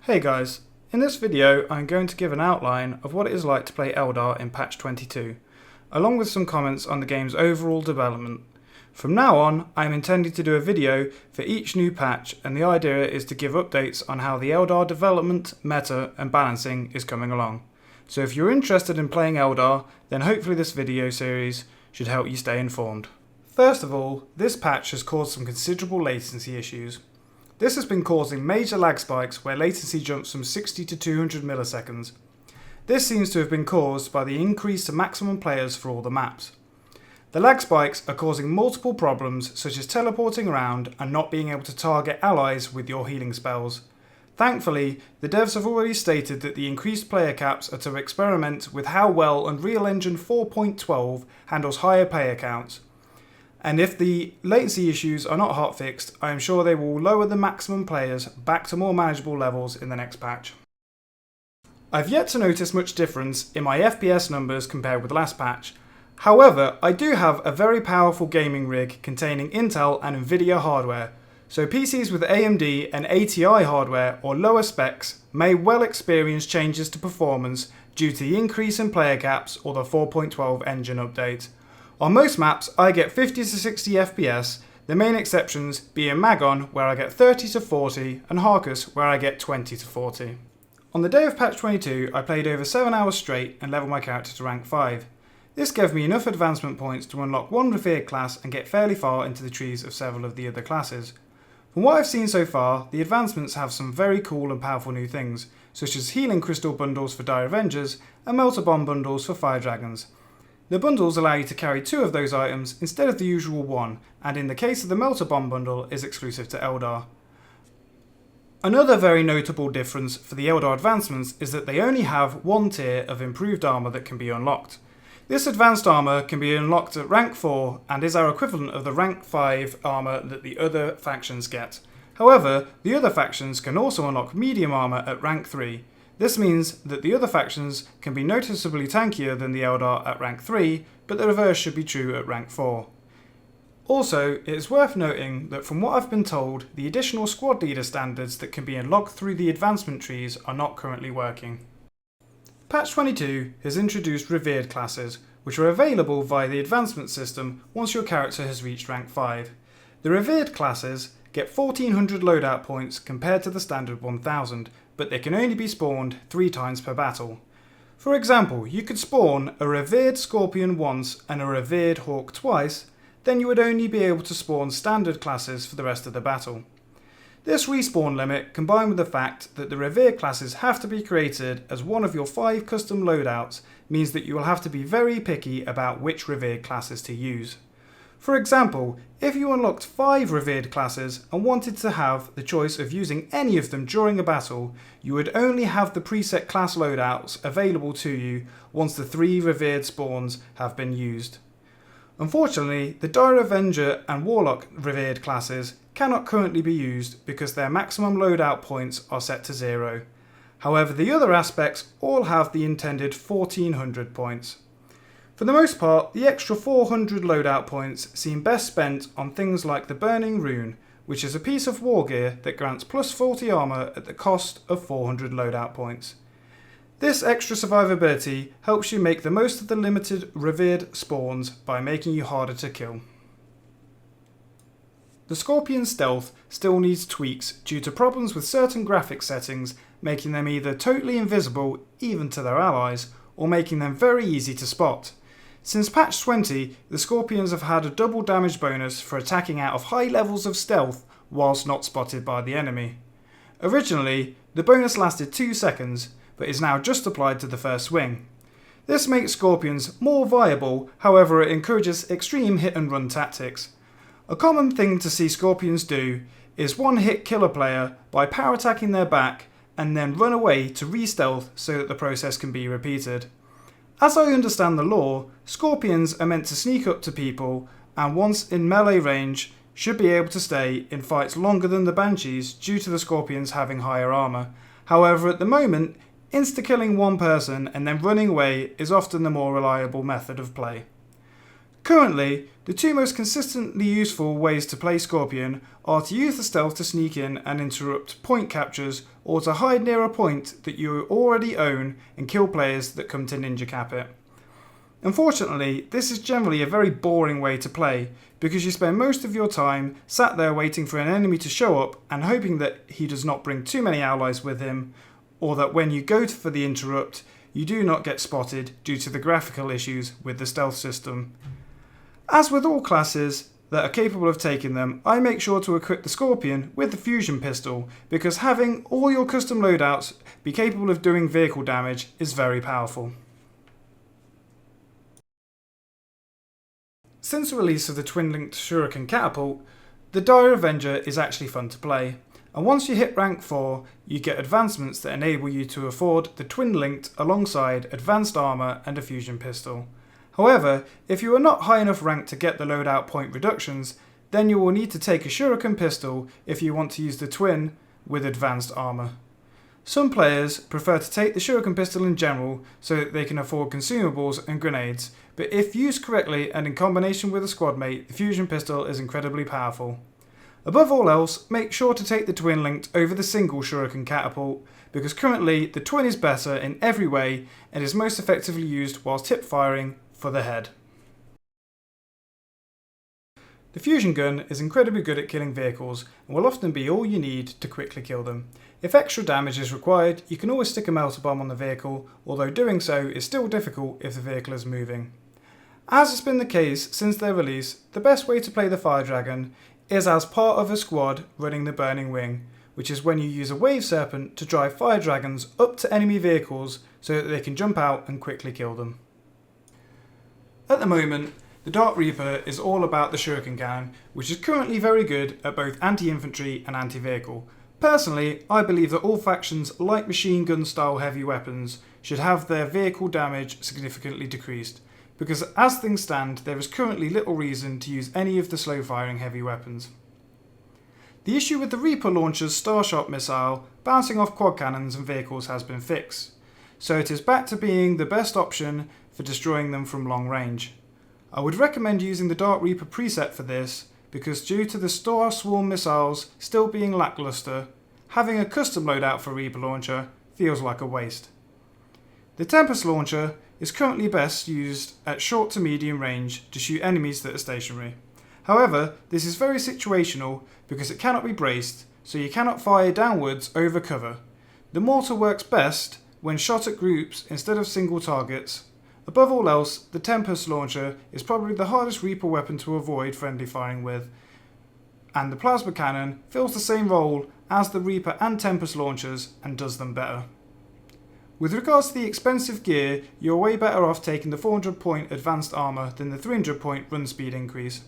Hey guys, in this video I'm going to give an outline of what it is like to play Eldar in patch 22, along with some comments on the game's overall development. From now on, I am intending to do a video for each new patch, and the idea is to give updates on how the Eldar development, meta and balancing is coming along. So if you're interested in playing Eldar, then hopefully this video series should help you stay informed. First of all, this patch has caused some considerable latency issues. This has been causing major lag spikes where latency jumps from 60 to 200 milliseconds. This seems to have been caused by the increase to maximum players for all the maps. The lag spikes are causing multiple problems such as teleporting around and not being able to target allies with your healing spells. Thankfully, the devs have already stated that the increased player caps are to experiment with how well Unreal Engine 4.12 handles higher player counts. And if the latency issues are not hotfixed, I am sure they will lower the maximum players back to more manageable levels in the next patch. I've yet to notice much difference in my FPS numbers compared with the last patch. However, I do have a very powerful gaming rig containing Intel and Nvidia hardware, so PCs with AMD and ATI hardware or lower specs may well experience changes to performance due to the increase in player caps or the 4.12 engine update. On most maps, I get 50 to 60 FPS, the main exceptions being Magon, where I get 30 to 40, and Harkus, where I get 20 to 40. On the day of patch 22, I played over 7 hours straight and leveled my character to rank 5. This gave me enough advancement points to unlock one revered class and get fairly far into the trees of several of the other classes. From what I've seen so far, the advancements have some very cool and powerful new things, such as healing crystal bundles for Dire Avengers and melter bomb bundles for Fire Dragons. The bundles allow you to carry 2 of those items instead of the usual 1, and in the case of the melter bomb bundle is exclusive to Eldar. Another very notable difference for the Eldar advancements is that they only have 1 tier of improved armour that can be unlocked. This advanced armour can be unlocked at rank 4 and is our equivalent of the rank 5 armour that the other factions get. However, the other factions can also unlock medium armour at rank 3. This means that the other factions can be noticeably tankier than the Eldar at rank 3, but the reverse should be true at rank 4. Also, it is worth noting that from what I've been told, the additional squad leader standards that can be unlocked through the advancement trees are not currently working. Patch 22 has introduced revered classes, which are available via the advancement system once your character has reached rank 5. The revered classes get 1400 loadout points compared to the standard 1000, but they can only be spawned 3 times per battle. For example, you could spawn a revered Scorpion once and a revered Hawk twice, then you would only be able to spawn standard classes for the rest of the battle. This respawn limit, combined with the fact that the revered classes have to be created as one of your 5 custom loadouts, means that you will have to be very picky about which revered classes to use. For example, if you unlocked 5 revered classes and wanted to have the choice of using any of them during a battle, you would only have the preset class loadouts available to you once the 3 revered spawns have been used. Unfortunately, the Dire Avenger and Warlock revered classes cannot currently be used because their maximum loadout points are set to 0. However, the other aspects all have the intended 1400 points. For the most part, the extra 400 loadout points seem best spent on things like the Burning Rune, which is a piece of war gear that grants plus 40 armour at the cost of 400 loadout points. This extra survivability helps you make the most of the limited revered spawns by making you harder to kill. The Scorpion's stealth still needs tweaks due to problems with certain graphic settings, making them either totally invisible even to their allies, or making them very easy to spot. Since patch 20, the Scorpions have had a double damage bonus for attacking out of high levels of stealth whilst not spotted by the enemy. Originally, the bonus lasted 2 seconds, but is now just applied to the first swing. This makes Scorpions more viable, however it encourages extreme hit and run tactics. A common thing to see Scorpions do is one-hit kill a player by power attacking their back and then run away to re-stealth so that the process can be repeated. As I understand the lore, Scorpions are meant to sneak up to people and once in melee range should be able to stay in fights longer than the Banshees due to the Scorpions having higher armour. However, at the moment, insta-killing one person and then running away is often the more reliable method of play. Currently, the two most consistently useful ways to play Scorpion are to use the stealth to sneak in and interrupt point captures, or to hide near a point that you already own and kill players that come to ninja cap it. Unfortunately, this is generally a very boring way to play, because you spend most of your time sat there waiting for an enemy to show up and hoping that he does not bring too many allies with him, or that when you go for the interrupt, you do not get spotted due to the graphical issues with the stealth system. As with all classes that are capable of taking them, I make sure to equip the Scorpion with the fusion pistol, because having all your custom loadouts be capable of doing vehicle damage is very powerful. Since the release of the twin-linked Shuriken catapult, the Dire Avenger is actually fun to play, and once you hit rank 4, you get advancements that enable you to afford the twin-linked alongside advanced armour and a fusion pistol. However, if you are not high enough rank to get the loadout point reductions, then you will need to take a Shuriken pistol if you want to use the twin with advanced armour. Some players prefer to take the Shuriken pistol in general so that they can afford consumables and grenades, but if used correctly and in combination with a squad mate, the fusion pistol is incredibly powerful. Above all else, make sure to take the twin linked over the single Shuriken catapult, because currently the twin is better in every way and is most effectively used whilst hip firing for the head. The fusion gun is incredibly good at killing vehicles and will often be all you need to quickly kill them. If extra damage is required, you can always stick a melter bomb on the vehicle, although doing so is still difficult if the vehicle is moving. As has been the case since their release, the best way to play the Fire Dragon is as part of a squad running the Burning Wing, which is when you use a Wave Serpent to drive Fire Dragons up to enemy vehicles so that they can jump out and quickly kill them. At the moment, the Dark Reaper is all about the Shuriken cannon, which is currently very good at both anti-infantry and anti-vehicle. Personally, I believe that all factions like machine gun style heavy weapons should have their vehicle damage significantly decreased, because as things stand, there is currently little reason to use any of the slow firing heavy weapons. The issue with the Reaper launcher's Starshot missile bouncing off quad cannons and vehicles has been fixed, so it is back to being the best option for destroying them from long range. I would recommend using the Dark Reaper preset for this, because due to the Star Swarm missiles still being lackluster, having a custom loadout for Reaper launcher feels like a waste. The Tempest launcher is currently best used at short to medium range to shoot enemies that are stationary. However, this is very situational because it cannot be braced, so you cannot fire downwards over cover. The mortar works best when shot at groups instead of single targets. Above all else, the Tempest launcher is probably the hardest Reaper weapon to avoid friendly firing with, and the plasma cannon fills the same role as the Reaper and Tempest launchers and does them better. With regards to the expensive gear, you're way better off taking the 400 point advanced armour than the 300 point run speed increase.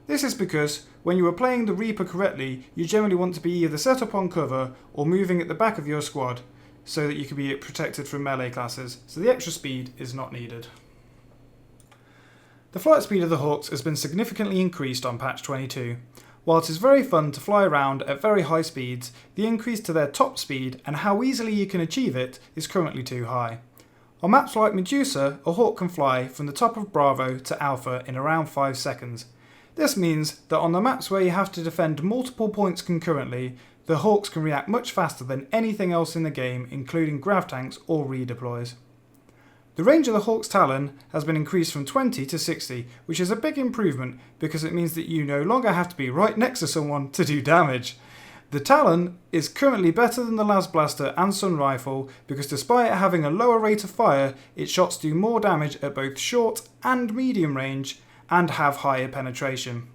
This is because when you are playing the Reaper correctly, you generally want to be either set up on cover or moving at the back of your squad, so that you can be protected from melee classes, so the extra speed is not needed. The flight speed of the Hawks has been significantly increased on patch 22. While it is very fun to fly around at very high speeds, the increase to their top speed and how easily you can achieve it is currently too high. On maps like Medusa, a Hawk can fly from the top of Bravo to Alpha in around 5 seconds. This means that on the maps where you have to defend multiple points concurrently, the Hawks can react much faster than anything else in the game, including grav tanks or redeploys. The range of the Hawk's Talon has been increased from 20 to 60, which is a big improvement because it means that you no longer have to be right next to someone to do damage. The Talon is currently better than the Las Blaster and Sun Rifle because despite having a lower rate of fire, its shots do more damage at both short and medium range and have higher penetration.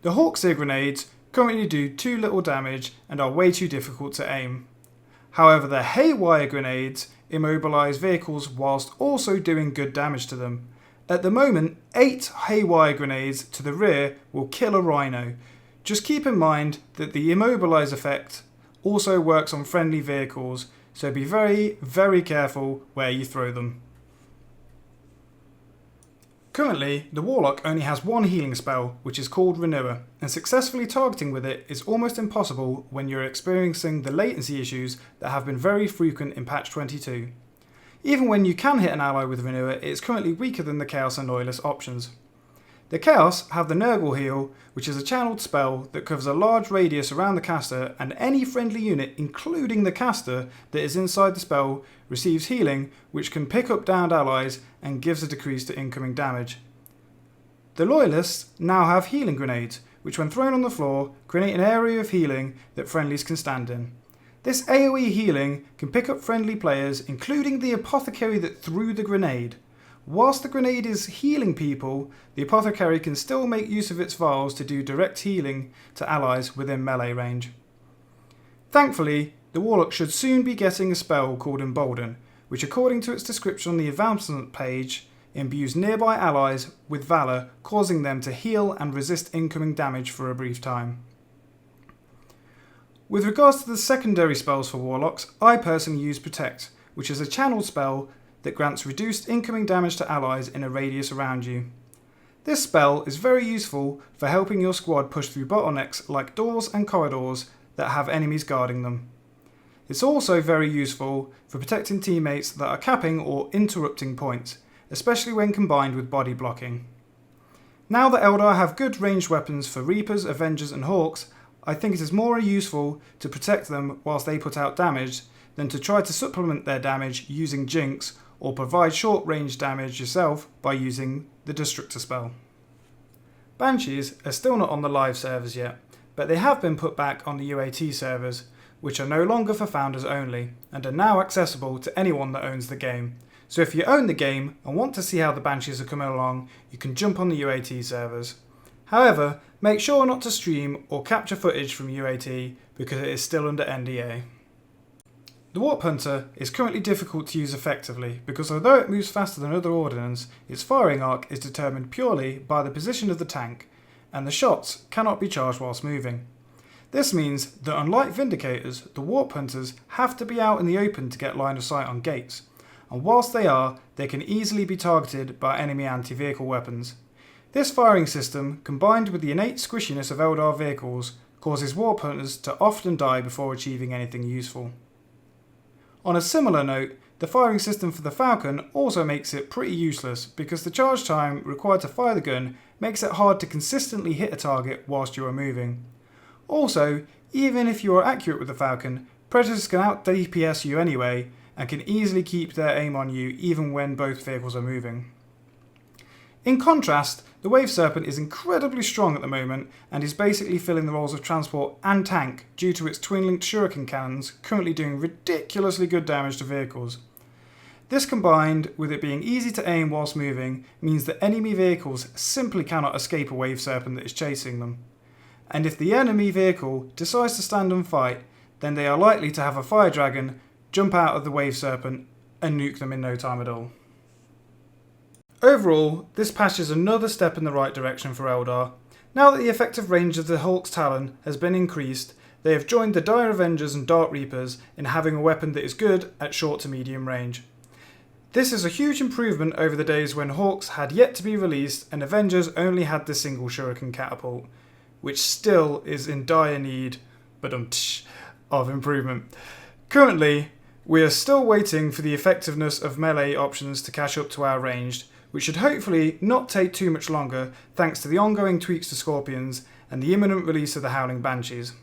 The Hawk's ear grenades currently do too little damage and are way too difficult to aim. However, the Haywire grenades immobilise vehicles whilst also doing good damage to them. At the moment, 8 Haywire grenades to the rear will kill a Rhino. Just keep in mind that the immobilise effect also works on friendly vehicles, so be very, very careful where you throw them. Currently, the Warlock only has one healing spell, which is called Renewer, and successfully targeting with it is almost impossible when you're experiencing the latency issues that have been very frequent in patch 22. Even when you can hit an ally with Renewer, it is currently weaker than the Chaos and Loyalist options. The Chaos have the Nurgle Heal, which is a channeled spell that covers a large radius around the caster, and any friendly unit, including the caster, that is inside the spell receives healing, which can pick up downed allies and gives a decrease to incoming damage. The Loyalists now have healing grenades, which when thrown on the floor create an area of healing that friendlies can stand in. This AoE healing can pick up friendly players, including the apothecary that threw the grenade. Whilst the grenade is healing people, the apothecary can still make use of its vials to do direct healing to allies within melee range. Thankfully, the Warlock should soon be getting a spell called Embolden, which according to its description on the advancement page, imbues nearby allies with Valour, causing them to heal and resist incoming damage for a brief time. With regards to the secondary spells for Warlocks, I personally use Protect, which is a channeled spell that grants reduced incoming damage to allies in a radius around you. This spell is very useful for helping your squad push through bottlenecks like doors and corridors that have enemies guarding them. It's also very useful for protecting teammates that are capping or interrupting points, especially when combined with body blocking. Now that Eldar have good ranged weapons for Reapers, Avengers and Hawks, I think it is more useful to protect them whilst they put out damage than to try to supplement their damage using Jinx or provide short range damage yourself by using the Destructor spell. Banshees are still not on the live servers yet, but they have been put back on the UAT servers, which are no longer for founders only, and are now accessible to anyone that owns the game. So if you own the game and want to see how the Banshees are coming along, you can jump on the UAT servers. However, make sure not to stream or capture footage from UAT because it is still under NDA. The Warp Hunter is currently difficult to use effectively because although it moves faster than other ordnance, its firing arc is determined purely by the position of the tank, and the shots cannot be charged whilst moving. This means that unlike Vindicators, the Warp Hunters have to be out in the open to get line of sight on gates, and whilst they are, they can easily be targeted by enemy anti-vehicle weapons. This firing system, combined with the innate squishiness of Eldar vehicles, causes Warp Hunters to often die before achieving anything useful. On a similar note, the firing system for the Falcon also makes it pretty useless because the charge time required to fire the gun makes it hard to consistently hit a target whilst you are moving. Also, even if you are accurate with the Falcon, Predators can out DPS you anyway and can easily keep their aim on you even when both vehicles are moving. In contrast, the Wave Serpent is incredibly strong at the moment and is basically filling the roles of transport and tank due to its twin-linked shuriken cannons currently doing ridiculously good damage to vehicles. This combined with it being easy to aim whilst moving means that enemy vehicles simply cannot escape a Wave Serpent that is chasing them. And if the enemy vehicle decides to stand and fight, then they are likely to have a Fire Dragon jump out of the Wave Serpent and nuke them in no time at all. Overall, this patch is another step in the right direction for Eldar. Now that the effective range of the Hulk's Talon has been increased, they have joined the Dire Avengers and Dark Reapers in having a weapon that is good at short to medium range. This is a huge improvement over the days when Hawks had yet to be released and Avengers only had the single shuriken catapult, which still is in dire need of improvement. Currently, we are still waiting for the effectiveness of melee options to catch up to our ranged, which should hopefully not take too much longer thanks to the ongoing tweaks to Scorpions and the imminent release of the Howling Banshees.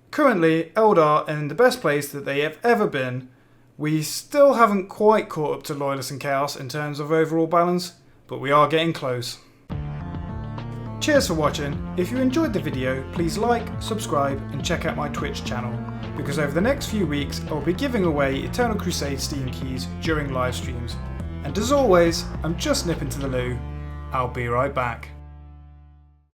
Currently, Eldar are in the best place that they have ever been. We still haven't quite caught up to Loyalists and Chaos in terms of overall balance, but we are getting close. Cheers for watching. If you enjoyed the video, please like, subscribe and check out my Twitch channel, because over the next few weeks I'll be giving away Eternal Crusade Steam keys during live streams. And as always, I'm just nipping to the loo. I'll be right back.